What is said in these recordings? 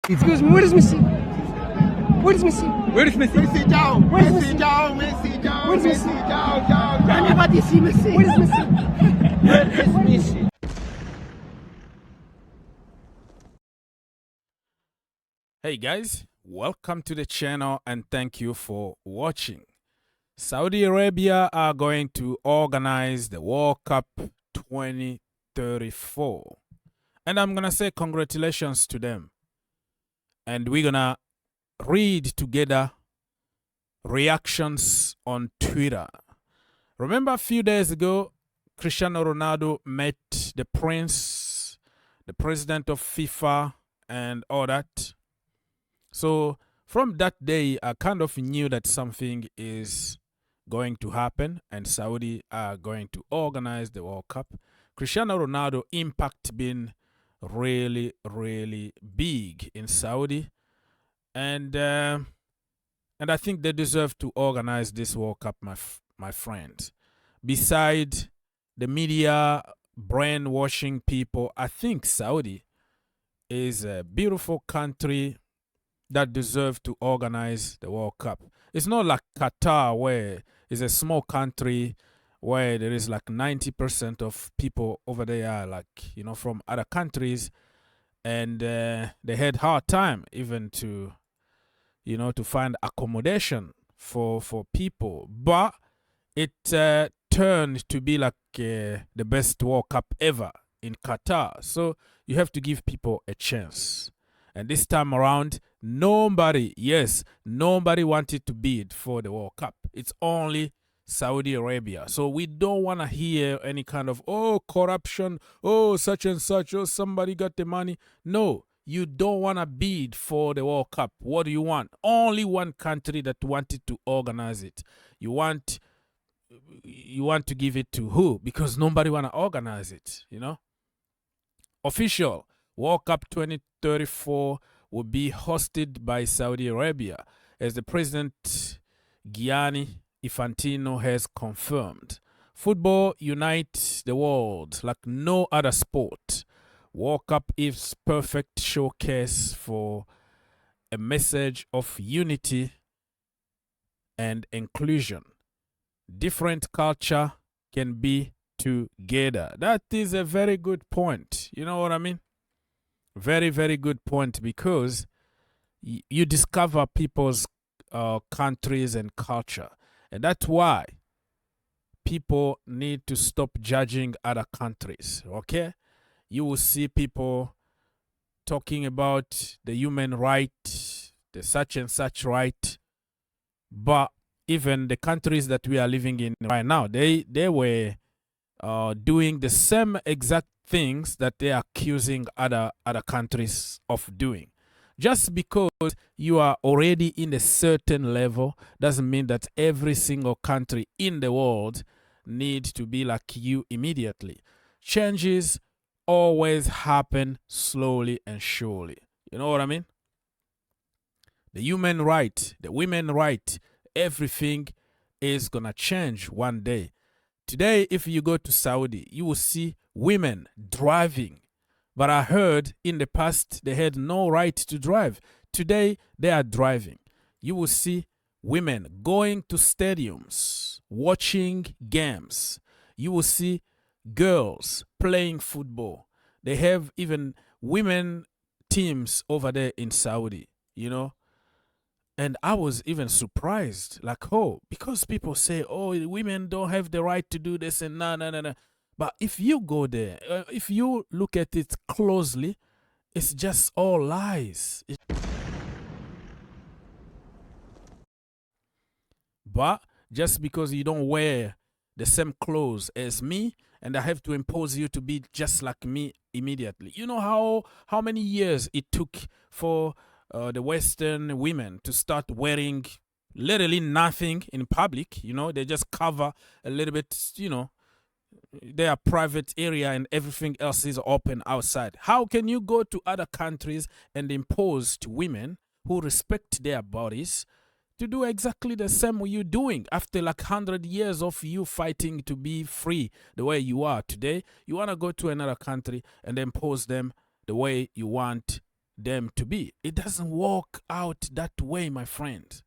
Excuse me, where is Messi? Where is Messi? Where is Messi? Messi down. Where is Messi Messi? down. Messi down. Where is Messi Messi? down. I never see Messi. Where is Messi? Where is Messi? Hey guys, welcome to the channel and thank you for watching. Saudi Arabia are going to organize the World Cup 2034. And I'm going to say congratulations to them. And we're going to read together reactions on Twitter. Remember a few days ago, Cristiano Ronaldo met the prince, the president of FIFA and all that. So from that day, I kind of knew that something is going to happen and Saudi are going to organize the World Cup. Cristiano Ronaldo impact been really, really big in Saudi. And I think they deserve to organize this World Cup, my friends. Beside the media brainwashing people, I think Saudi is a beautiful country that deserve to organize the World Cup. It's not like Qatar, where it's a small country where there is like 90% of people over there are like, you know, from other countries, and they had hard time even to, you know, to find accommodation for people. But it turned to be like the best World Cup ever in Qatar. So you have to give people a chance. And this time around, nobody wanted to bid for the World Cup. It's only Saudi Arabia. So we don't want to hear any kind of, oh, corruption, oh, such and such, oh, somebody got the money. No, you don't want to bid for the World Cup. What do you want? Only one country that wanted to organize it. You want to give it to who? Because nobody want to organize it, you know? Official World Cup 2034 will be hosted by Saudi Arabia, as the president Gianni Infantino has confirmed. Football unites the world like no other sport. World Cup is perfect showcase for a message of unity and inclusion. Different culture can be together. That is a very good point. You know what I mean? Very, very good point, because you discover people's countries and culture. And that's why people need to stop judging other countries, okay? You will see people talking about the human right, the such and such right, but even the countries that we are living in right now, they were doing the same exact things that they are accusing other countries of doing. Just because you are already in a certain level doesn't mean that every single country in the world needs to be like you immediately. Changes always happen slowly and surely. You know what I mean? The human right, the women right, everything is gonna change one day. Today, if you go to Saudi, you will see women driving. But I heard in the past they had no right to drive. Today, they are driving. You will see women going to stadiums, watching games. You will see girls playing football. They have even women teams over there in Saudi, you know. And I was even surprised, like, oh, because people say, oh, women don't have the right to do this and no. But if you go there, if you look at it closely, it's just all lies. But just because you don't wear the same clothes as me, and I have to impose you to be just like me immediately. You know how many years it took for the Western women to start wearing literally nothing in public. You know, they just cover a little bit, you know, their private area, and everything else is open outside. How can you go to other countries and impose to women who respect their bodies to do exactly the same you're doing after like 100 years of you fighting to be free the way you are today? You want to go to another country and impose them the way you want them to be. It doesn't work out that way, my friend.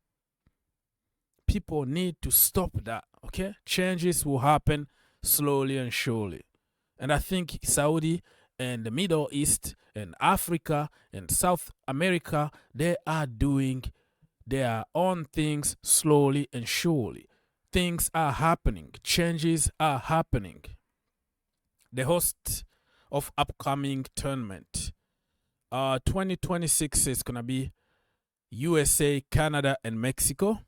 People need to stop that, okay? Changes will happen slowly and surely. And I think Saudi and the Middle East and Africa and South America, they are doing their own things slowly and surely. Things are happening. Changes are happening. The host of upcoming tournament, 2026 is going to be USA, Canada, and Mexico.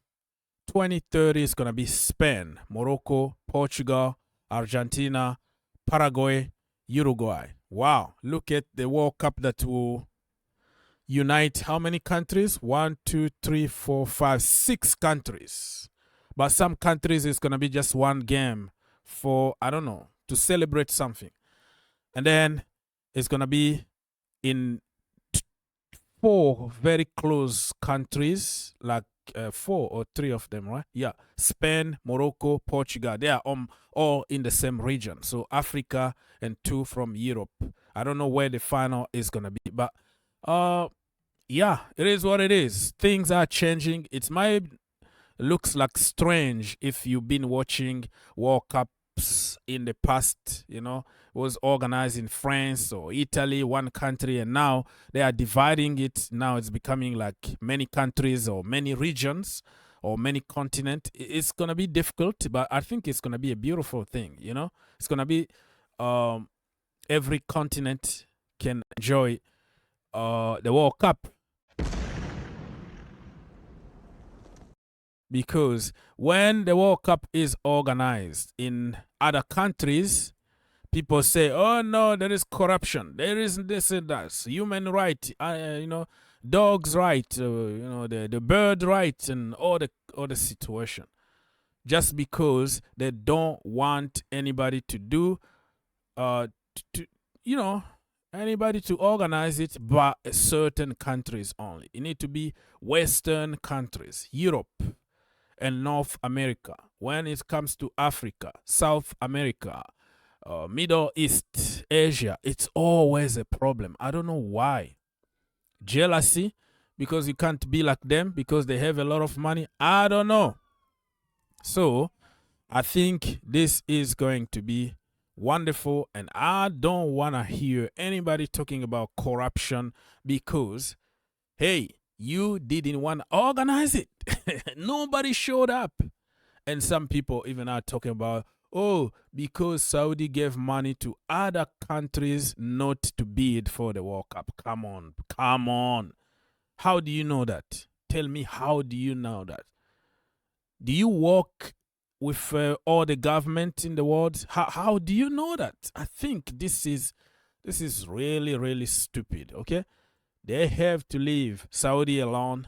2030 is going to be Spain, Morocco, Portugal, Argentina, Paraguay, Uruguay. Wow, look at the World Cup that will unite how many countries? 1, 2, 3, 4, 5, 6 countries. But some countries is going to be just one game for, I don't know, to celebrate something. And then it's going to be in 4 very close countries, like 4 or 3 of them, right? Yeah, Spain, Morocco, Portugal. They are all in the same region. So Africa and 2 from Europe. I don't know where the final is going to be. But yeah, it is what it is. Things are changing. It might looks like strange if you've been watching World Cups in the past, you know, it was organized in France or Italy, one country, and now they are dividing it. Now it's becoming like many countries or many regions or many continents. It's going to be difficult, but I think it's going to be a beautiful thing, you know. It's going to be every continent can enjoy the World Cup. Because when the World Cup is organized in other countries, people say, oh no, there is corruption. There isn't this and that. Human right, you know, dogs right, you know, the bird right and all the situation. Just because they don't want anybody to do, you know, anybody to organize it but certain countries only. It need to be Western countries, Europe, and North America. When it comes to Africa, South America, Middle East, Asia, it's always a problem. I don't know why. Jealousy, because you can't be like them, because they have a lot of money. I don't know. So, I think this is going to be wonderful, and I don't want to hear anybody talking about corruption because, hey, you didn't want to organize it. Nobody showed up. And some people even are talking about, oh, because Saudi gave money to other countries not to bid for the World Cup. Come on, come on. How do you know that? Tell me, how do you know that? Do you work with all the government in the world? How do you know that? I think this is really, really stupid, okay? They have to leave Saudi alone,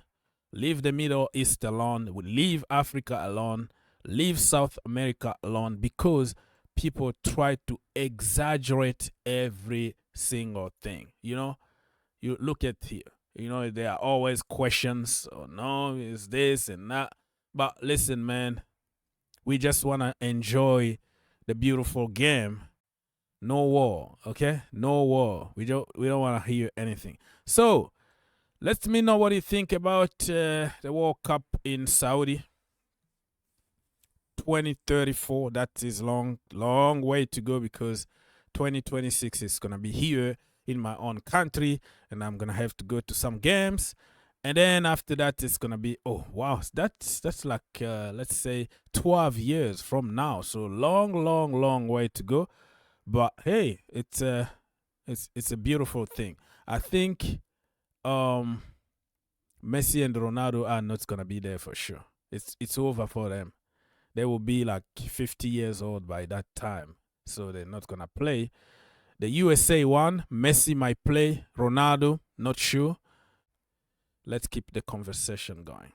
leave the Middle East alone, leave Africa alone, leave South America alone, because people try to exaggerate every single thing. You know, you look at here, you know, there are always questions. Oh, no, is this and that. But listen, man, we just want to enjoy the beautiful game. No war, okay? No war. We don't want to hear anything. So, let me know what you think about the World Cup in Saudi 2034. That is long way to go, because 2026 is going to be here in my own country, and I'm going to have to go to some games. And then after that, it's going to be, oh, wow, that's like, let's say, 12 years from now. So long way to go. But hey, it's a beautiful thing. I think Messi and Ronaldo are not gonna be there for sure. It's over for them. They will be like 50 years old by that time, so they're not gonna play. The USA one, Messi might play. Ronaldo, not sure. Let's keep the conversation going.